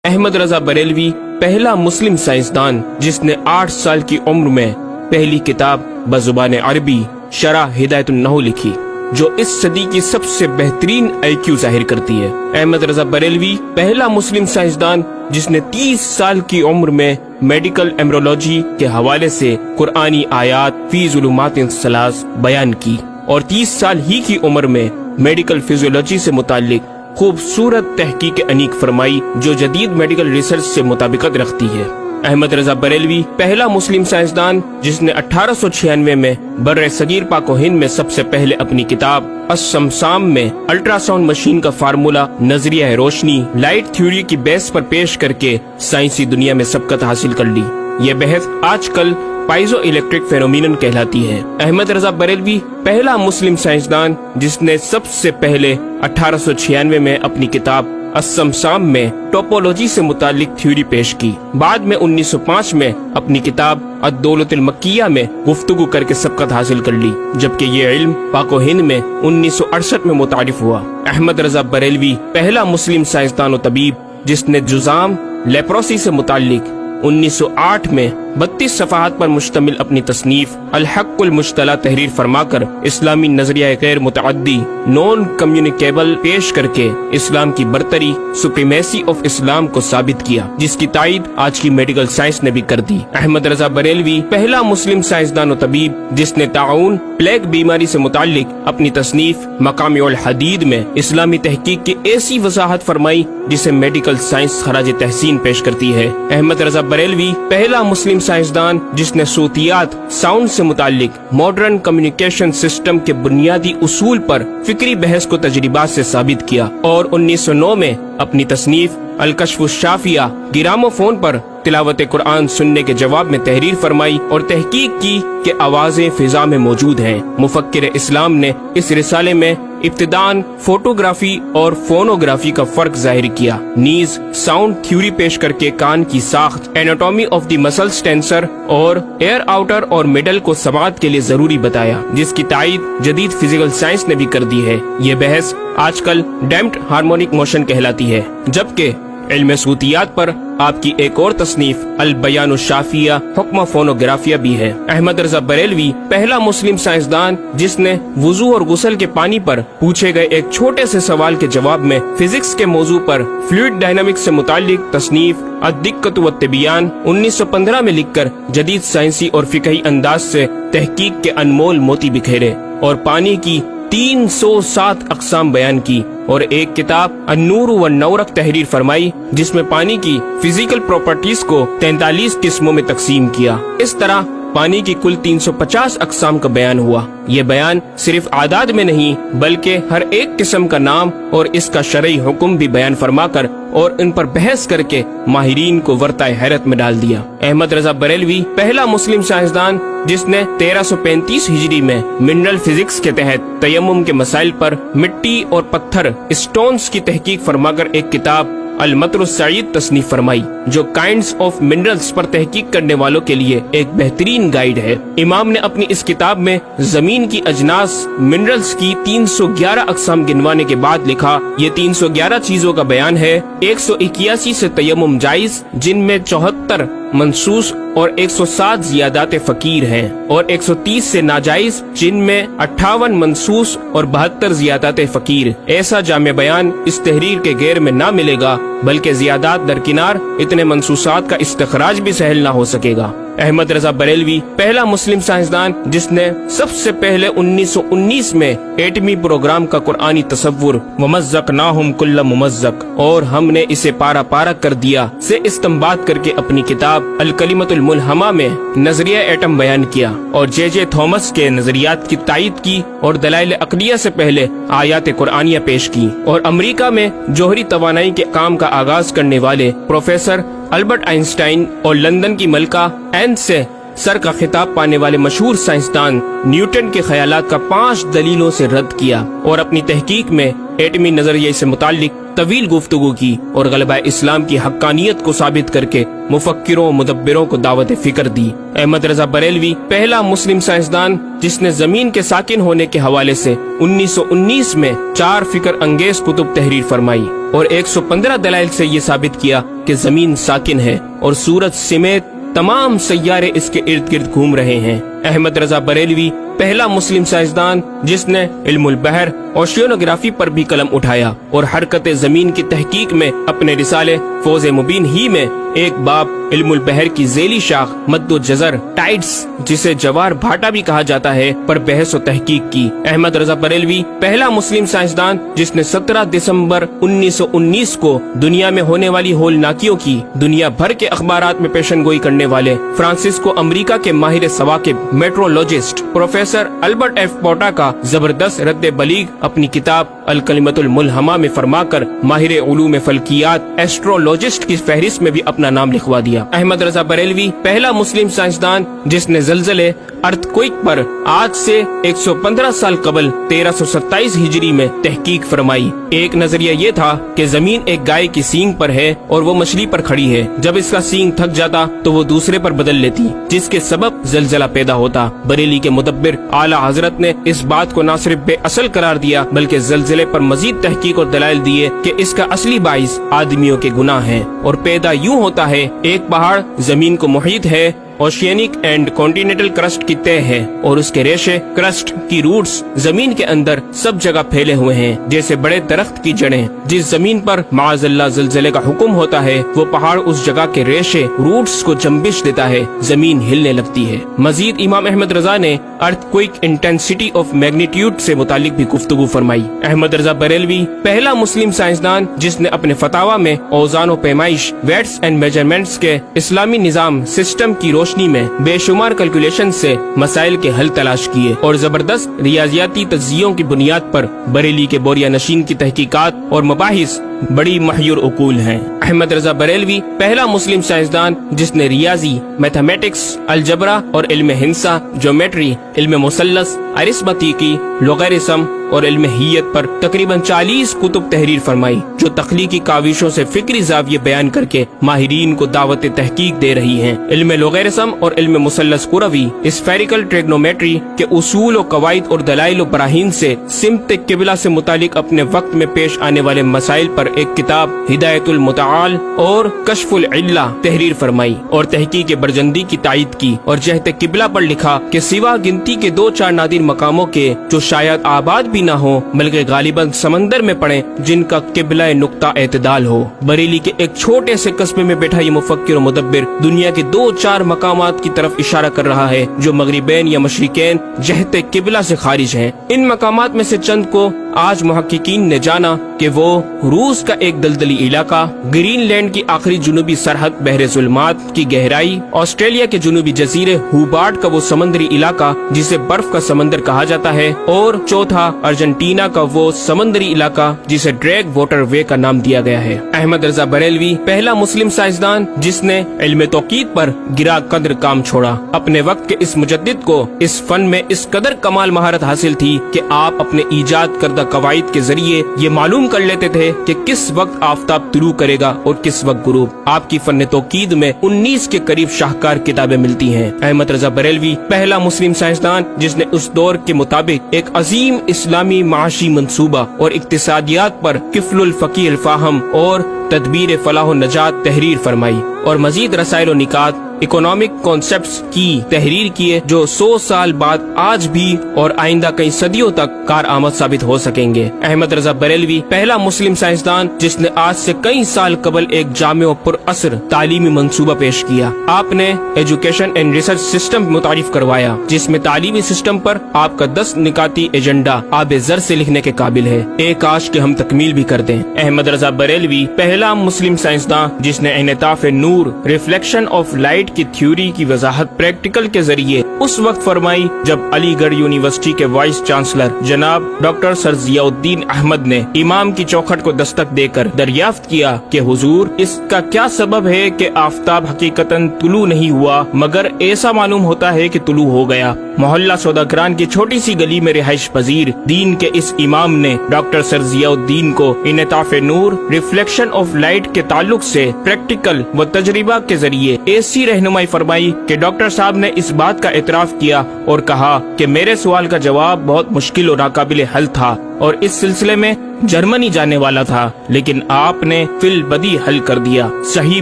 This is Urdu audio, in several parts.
احمد رضا بریلوی پہلا مسلم سائنسدان جس نے 8 سال کی عمر میں پہلی کتاب بزبان عربی شرح ہدایت النحو لکھی، جو اس صدی کی سب سے بہترین IQ ظاہر کرتی ہے۔ احمد رضا بریلوی پہلا مسلم سائنسدان جس نے 30 سال کی عمر میں میڈیکل ایمرولوجی کے حوالے سے قرآنی آیات فی ظلمات ثلاث بیان کی، اور 30 سال ہی کی عمر میں میڈیکل فزیولوجی سے متعلق خوبصورت تحقیق انیق فرمائی جو جدید میڈیکل ریسرچ سے مطابقت رکھتی ہے۔ احمد رضا بریلوی پہلا مسلم سائنسدان جس نے 1896 میں بر صغیر پاک و ہند میں سب سے پہلے اپنی کتاب السمسام میں الٹرا ساؤنڈ مشین کا فارمولا نظریہ روشنی لائٹ تھیوری کی بیس پر پیش کر کے سائنسی دنیا میں سبقت حاصل کر لی۔ یہ بحث آج کل پائزو الیکٹرک فینومینن کہلاتی ہے۔ احمد رضا بریلوی پہلا مسلم سائنسدان جس نے سب سے پہلے 1896 میں اپنی کتاب السمسام میں ٹوپولوجی سے متعلق تھیوری پیش کی۔ بعد میں 1905 میں اپنی کتاب الدولۃ المکیہ میں گفتگو کر کے سبقت حاصل کر لی، جبکہ یہ علم پاک و ہند میں 1968 میں متعارف ہوا۔ احمد رضا بریلوی پہلا مسلم سائنسدان و طبیب جس نے جذام لیپروسی سے متعلق 1908 میں 32 صفحات پر مشتمل اپنی تصنیف الحق المجتلی تحریر فرما کر اسلامی نظریہ غیر متعدی نون کمیونیکیبل پیش کر کے اسلام کی برتری سپریمیسی آف اسلام کو ثابت کیا، جس کی تائید آج کی میڈیکل سائنس نے بھی کر دی۔ احمد رضا بریلوی پہلا مسلم سائنسدان و طبیب جس نے طاعون پلیگ بیماری سے متعلق اپنی تصنیف مقامع الحدید میں اسلامی تحقیق کی ایسی وضاحت فرمائی جسے میڈیکل سائنس خراج تحسین پیش کرتی ہے۔ احمد رضا بریلوی پہلا مسلم سائنسدان جس نے صوتیات ساؤنڈ سے متعلق ماڈرن کمیونیکیشن سسٹم کے بنیادی اصول پر فکری بحث کو تجربات سے ثابت کیا، اور 1909 میں اپنی تصنیف الکشف الشافیہ گرامو فون پر تلاوت قرآن سننے کے جواب میں تحریر فرمائی اور تحقیق کی کہ آوازیں فضا میں موجود ہیں۔ مفکر اسلام نے اس رسالے میں ابتداً فوٹوگرافی اور فونوگرافی کا فرق ظاہر کیا، نیز ساؤنڈ تھیوری پیش کر کے کان کی ساخت anatomy of the muscles tensor اور ایئر آؤٹر اور مڈل کو سماعت کے لیے ضروری بتایا، جس کی تائید جدید فزیکل سائنس نے بھی کر دی ہے۔ یہ بحث آج کل ڈیمپڈ ہارمونک موشن کہلاتی ہے، جبکہ علم صوتیات پر آپ کی ایک اور تصنیف البیان الشافیہ حکم فونوگرافیہ بھی ہے۔ احمد رضا بریلوی پہلا مسلم سائنسدان جس نے وضو اور غسل کے پانی پر پوچھے گئے ایک چھوٹے سے سوال کے جواب میں فزکس کے موضوع پر فلوئڈ ڈائنامکس سے متعلق تصنیف الدقۃ والتبیان 1915 میں لکھ کر جدید سائنسی اور فقہی انداز سے تحقیق کے انمول موتی بکھیرے اور پانی کی 307 اقسام بیان کی، اور ایک کتاب النور والنورق تحریر فرمائی جس میں پانی کی فزیکل پراپرٹیز کو 43 قسموں میں تقسیم کیا۔ اس طرح پانی کی کل 350 اقسام کا بیان ہوا۔ یہ بیان صرف اعداد میں نہیں بلکہ ہر ایک قسم کا نام اور اس کا شرعی حکم بھی بیان فرما کر اور ان پر بحث کر کے ماہرین کو ورطۂ حیرت میں ڈال دیا۔ احمد رضا بریلوی پہلا مسلم سائنسدان جس نے 1335 ہجری میں منرل فزکس کے تحت تیمم کے مسائل پر مٹی اور پتھر اسٹونز کی تحقیق فرما کر ایک کتاب المطر السعید تصنیف فرمائی، جو کائنڈز آف منرلز پر تحقیق کرنے والوں کے لیے ایک بہترین گائیڈ ہے۔ امام نے اپنی اس کتاب میں زمین کی اجناس منرلز کی 311 اقسام گنوانے کے بعد لکھا، یہ 311 چیزوں کا بیان ہے۔ 181 سے تیمم جائز جن میں 74 منصوص اور 107 زیادات فقیر ہیں، اور 130 سے ناجائز جن میں 58 منصوص اور 72 زیادات فقیر۔ ایسا جامع بیان اس تحریر کے غیر میں نہ ملے گا، بلکہ زیادات درکنار اتنے منصوصات کا استخراج بھی سہل نہ ہو سکے گا۔ احمد رضا بریلوی پہلا مسلم سائنسدان جس نے سب سے پہلے 1919 میں ایٹمی پروگرام کا قرآنی تصور ومزقناہم کل ممزق اور ہم نے اسے پارا پارا کر دیا سے استنباط کر کے اپنی کتاب الکلمۃ الملہمہ میں نظریہ ایٹم بیان کیا، اور جے جے تھامس کے نظریات کی تائید کی اور دلائل عقلیہ سے پہلے آیات قرآنیہ پیش کی، اور امریکہ میں جوہری توانائی کے کام کا آغاز کرنے والے پروفیسر البرٹ آئنسٹائن اور لندن کی ملکہ این سے سر کا خطاب پانے والے مشہور سائنسدان نیوٹن کے خیالات کا 5 دلیلوں سے رد کیا، اور اپنی تحقیق میں ایٹمی نظریے سے متعلق طویل گفتگو کی اور غلبہ اسلام کی حقانیت کو ثابت کر کے مفکروں مدبروں کو دعوت فکر دی۔ احمد رضا بریلوی پہلا مسلم سائنسدان جس نے زمین کے ساکن ہونے کے حوالے سے 1919 میں 4 فکر انگیز کتب تحریر فرمائی اور 115 دلائل سے یہ ثابت کیا کہ زمین ساکن ہے اور سورج سمیت تمام سیارے اس کے ارد گرد گھوم رہے ہیں۔ احمد رضا بریلوی پہلا مسلم سائنسدان جس نے علم البحر اوشینوگرافی پر بھی قلم اٹھایا اور حرکت زمین کی تحقیق میں اپنے رسالے فوز مبین ہی میں ایک باب علم البحر کی ذیلی شاخ مد و جزر ٹائڈز جسے جوار بھاٹا بھی کہا جاتا ہے پر بحث و تحقیق کی۔ احمد رضا بریلوی پہلا مسلم سائنسدان جس نے 17 دسمبر 1919 کو دنیا میں ہونے والی ہولناکیوں کی دنیا بھر کے اخبارات میں پیشن گوئی کرنے والے فرانسسکو امریکہ کے ماہر ثواقب میٹرولوجسٹ پروفیسر البرٹ ایف پوٹا کا زبردست رد بلیغ اپنی کتاب الکلمۃ الملہمہ میں فرما کر ماہر علوم فلکیات ایسٹرولوجسٹ کی فہرست میں بھی اپنا نام لکھوا دیا۔ احمد رضا بریلوی پہلا مسلم سائنسدان جس نے زلزلے ارتھ کوئک پر آج سے 115 سال قبل 1327 ہجری میں تحقیق فرمائی۔ ایک نظریہ یہ تھا کہ زمین ایک گائے کی سینگ پر ہے اور وہ مچھلی پر کھڑی ہے، جب اس کا سینگ تھک جاتا تو وہ دوسرے پر بدل لیتی جس کے سبب زلزلہ پیدا ہوتا۔ بریلی کے مدبر اعلیٰ حضرت نے اس بات کو نہ صرف بے اصل قرار دیا بلکہ زلزلے پر مزید تحقیق اور دلائل دیے کہ اس کا اصلی باعث آدمیوں کے گناہ ہیں اور پیدا یوں ہوتا ہے۔ ایک پہاڑ زمین کو محیط ہے، اوشینک اینڈ کانٹیننٹل کرسٹ کی تہ ہے اور اس کے ریشے کرسٹ کی روٹس زمین کے اندر سب جگہ پھیلے ہوئے ہیں جیسے بڑے درخت کی جڑیں۔ جس زمین پر معاذ اللہ زلزلے کا حکم ہوتا ہے وہ پہاڑ اس جگہ کے ریشے روٹس کو جنبش دیتا ہے، زمین ہلنے لگتی ہے۔ مزید امام احمد رضا نے ارتھ کوئک انٹینسٹی آف میگنیٹیوڈ سے متعلق بھی گفتگو فرمائی۔ احمد رضا بریلوی پہلا مسلم سائنسدان جس نے اپنے فتاوی میں اوزان و پیمائش ویٹس اینڈ میجرمنٹس کے اسلامی نظام سسٹم کی روشنی میں بے شمار کیلکولیشن سے مسائل کے حل تلاش کیے اور زبردست ریاضیاتی تجزیوں کی بنیاد پر بریلی کے بوریا نشین کی تحقیقات اور مباحث بڑی محیر عقول ہیں۔ احمد رضا بریلوی پہلا مسلم سائنسدان جس نے ریاضی، میتھمیٹکس، الجبرا اور علم ہندسہ، جیومیٹری، علم مثلث، ارثمیٹکی، لوگرثم اور علم ہیت پر تقریباً 40 کتب تحریر فرمائی جو تخلیقی کاوشوں سے فکری زاویے بیان کر کے ماہرین کو دعوت تحقیق دے رہی ہیں۔ علم لوگرثم اور علم مثلث کروی، اسفیریکل ٹریگنومیٹری کے اصول و قواعد اور دلائل و براہین سے سمت قبلہ سے متعلق اپنے وقت میں پیش آنے والے مسائل پر ایک کتاب ہدایت المتعال اور کشف العلہ تحریر فرمائی اور تحقیق برجندی کی تائید کی اور جہت قبلہ پر لکھا کہ سوا گنتی کے 2-4 نادر مقاموں کے جو شاید آباد بھی نہ ہو بلکہ غالباً سمندر میں پڑے جن کا قبلہ نقطہ اعتدال ہو۔ بریلی کے ایک چھوٹے سے قصبے میں بیٹھا یہ مفکر و مدبر دنیا کے 2-4 مقامات کی طرف اشارہ کر رہا ہے جو مغربین یا مشرقین جہت قبلہ سے خارج ہیں۔ ان مقامات میں سے چند کو آج محققین نے جانا کہ وہ روس کا ایک دلدلی علاقہ، گرین لینڈ کی آخری جنوبی سرحد بحر ظلمات کی گہرائی، آسٹریلیا کے جنوبی جزیرے ہوبارٹ کا وہ سمندری علاقہ جسے برف کا سمندر کہا جاتا ہے، اور چوتھا ارجنٹینا کا وہ سمندری علاقہ جسے ڈریگ واٹر وے کا نام دیا گیا ہے۔ احمد رضا بریلوی پہلا مسلم سائنسدان جس نے علم توقید پر گرا قدر کام چھوڑا۔ اپنے وقت کے اس مجدد کو اس فن میں اس قدر کمال مہارت حاصل تھی کہ آپ اپنے ایجاد کردہ قواعد کے ذریعے یہ معلوم کر لیتے تھے کہ کس وقت آفتاب طلوع کرے گا اور کس وقت غروب۔ آپ کی فن توقید میں 19 کے قریب شاہکار کتابیں ملتی ہیں۔ احمد رضا بریلوی پہلا مسلم سائنسدان جس نے اس دور کے مطابق ایک عظیم اسلامی معاشی منصوبہ اور اقتصادیات پر کفل الفقیہ الفاہم اور تدبیر فلاح و نجات تحریر فرمائی اور مزید رسائل و نکات اکنامک کانسیپٹس کی تحریر کیے جو 100 سال بعد آج بھی اور آئندہ کئی صدیوں تک کارآمد ثابت ہو سکیں گے۔ احمد رضا بریلوی پہلا مسلم سائنسدان جس نے آج سے کئی سال قبل ایک جامع و پر اثر تعلیمی منصوبہ پیش کیا۔ آپ نے ایجوکیشن اینڈ ریسرچ سسٹم متعارف کروایا جس میں تعلیمی سسٹم پر آپ کا 10 نکاتی ایجنڈا آب زر سے لکھنے کے قابل ہے، ایک کاش کہ ہم تکمیل بھی کر دیں۔ احمد رضا بریلوی پہلا مسلم سائنسدان جس نے انعطاف نور، ریفلیکشن آف لائٹ کی تھیوری کی وضاحت پریکٹیکل کے ذریعے اس وقت فرمائی جب علی گڑھ یونیورسٹی کے وائس چانسلر جناب ڈاکٹر سر ضیاء الدین احمد نے امام کی چوکھٹ کو دستک دے کر دریافت کیا کہ حضور اس کا کیا سبب ہے کہ آفتاب حقیقتاً طلوع نہیں ہوا مگر ایسا معلوم ہوتا ہے کہ طلوع ہو گیا۔ محلہ سوداگران کی چھوٹی سی گلی میں رہائش پذیر دین کے اس امام نے ڈاکٹر سر ضیاء الدین کو انعطاف نور ریفلیکشن آف لائٹ کے تعلق سے پریکٹیکل و تجربہ کے ذریعے ایسی رہنمائی فرمائی کہ ڈاکٹر صاحب نے اس بات کا اعتراف کیا اور کہا کہ میرے سوال کا جواب بہت مشکل اور ناقابل حل تھا اور اس سلسلے میں جرمنی جانے والا تھا، لیکن آپ نے فی البدی حل کر دیا۔ صحیح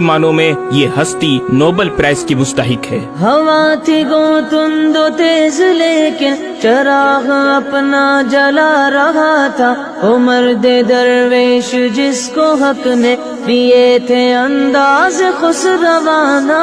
معنوں میں یہ ہستی نوبل پرائز کی مستحق ہے۔ ہوا تھی گو تند و تیز لیکن چراغ اپنا جلا رہا تھا، وہ مرد درویش جس کو حق نے دیے تھے انداز خسروانہ۔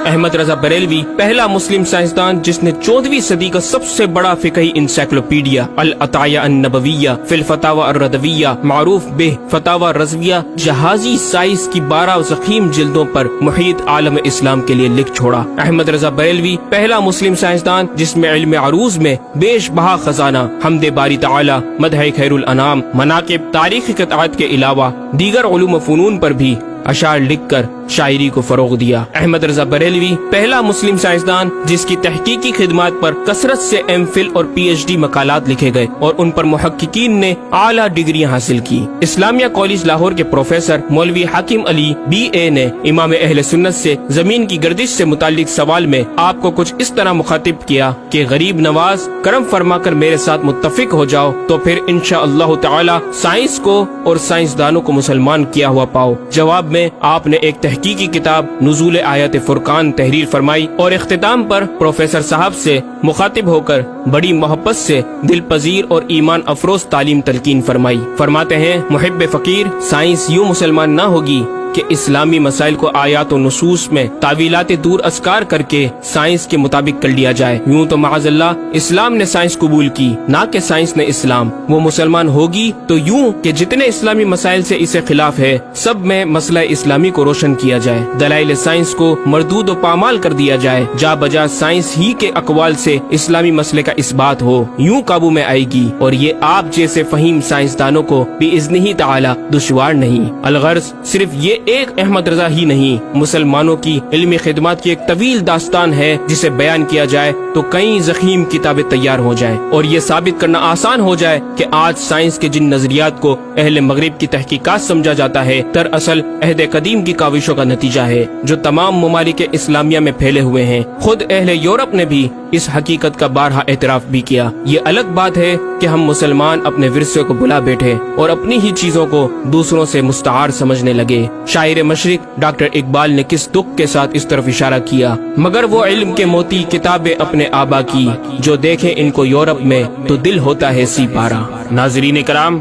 احمد رضا بریلوی پہلا مسلم سائنسدان جس نے 14ویں صدی کا سب سے بڑا فقہی انسائکلوپیڈیا العطایہ النبویہ فی الفتاوی الردویہ معروف بہ فتاوی رضویہ جہازی سائنس کی 12 ضخیم جلدوں پر محیط عالم اسلام کے لیے لکھ چھوڑا۔ احمد رضا بریلوی پہلا مسلم سائنسدان جس میں علم عروض میں بیش بہا خزانہ حمد باری تعالی، مدح خیر الانام، مناقب، تاریخی قطعات کے علاوہ دیگر علوم و فنون پر بھی اشعار لکھ کر شاعری کو فروغ دیا۔ احمد رضا بریلوی پہلا مسلم سائنسدان جس کی تحقیقی خدمات پر کثرت سے ایم فل اور پی ایچ ڈی مقالات لکھے گئے اور ان پر محققین نے اعلیٰ ڈگریاں حاصل کی۔ اسلامیہ کالج لاہور کے پروفیسر مولوی حاکم علی بی اے نے امام اہل سنت سے زمین کی گردش سے متعلق سوال میں آپ کو کچھ اس طرح مخاطب کیا کہ غریب نواز کرم فرما کر میرے ساتھ متفق ہو جاؤ تو پھر انشاءاللہ تعالی سائنس کو اور سائنسدانوں کو مسلمان کیا ہوا پاؤ۔ جواب میں آپ نے ایک تحقیقی کتاب نزول آیات فرقان تحریر فرمائی اور اختتام پر پروفیسر صاحب سے مخاطب ہو کر بڑی محبت سے دل پذیر اور ایمان افروز تعلیم تلقین فرمائی۔ فرماتے ہیں محب فقیر سائنس یوں مسلمان نہ ہوگی کہ اسلامی مسائل کو آیات و نصوص میں تعویلات دور اسکار کر کے سائنس کے مطابق کر لیا جائے۔ یوں تو معاذ اللہ اسلام نے سائنس قبول کی، نہ کہ سائنس نے اسلام۔ وہ مسلمان ہوگی تو یوں کہ جتنے اسلامی مسائل سے اسے خلاف ہے سب میں مسئلہ اسلامی کو روشن کیا جائے، دلائل سائنس کو مردود و پامال کر دیا جائے، جا بجا سائنس ہی کے اقوال سے اسلامی مسئلے کا اثبات ہو، یوں قابو میں آئے گی۔ اور یہ آپ جیسے فہیم سائنسدانوں کو بإذنہ تعالی دشوار نہیں۔ الغرض صرف یہ ایک احمد رضا ہی نہیں، مسلمانوں کی علمی خدمات کی ایک طویل داستان ہے جسے بیان کیا جائے تو کئی ضخیم کتابیں تیار ہو جائیں اور یہ ثابت کرنا آسان ہو جائے کہ آج سائنس کے جن نظریات کو اہل مغرب کی تحقیقات سمجھا جاتا ہے دراصل عہد قدیم کی کاوشوں کا نتیجہ ہے جو تمام ممالک اسلامیہ میں پھیلے ہوئے ہیں۔ خود اہل یورپ نے بھی اس حقیقت کا بارہا اعتراف بھی کیا۔ یہ الگ بات ہے کہ ہم مسلمان اپنے ورثے کو بلا بیٹھے اور اپنی ہی چیزوں کو دوسروں سے مستعار سمجھنے لگے۔ شاعر مشرق ڈاکٹر اقبال نے کس دکھ کے ساتھ اس طرف اشارہ کیا، مگر وہ علم کے موتی کتابیں اپنے آبا کی، جو دیکھیں ان کو یورپ میں تو دل ہوتا ہے سی پارا۔ ناظرین کرام،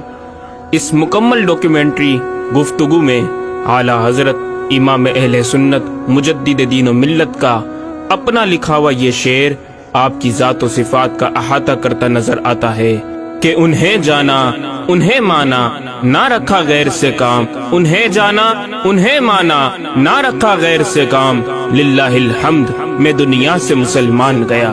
اس مکمل ڈاکیومنٹری گفتگو میں اعلیٰ حضرت امام اہل سنت مجدد دین و ملت کا اپنا لکھا ہوا یہ شعر آپ کی ذات و صفات کا احاطہ کرتا نظر آتا ہے کہ انہیں جانا انہیں مانا نہ رکھا غیر سے کام، انہیں جانا انہیں مانا نہ رکھا غیر سے کام، للہ الحمد میں دنیا سے مسلمان گیا۔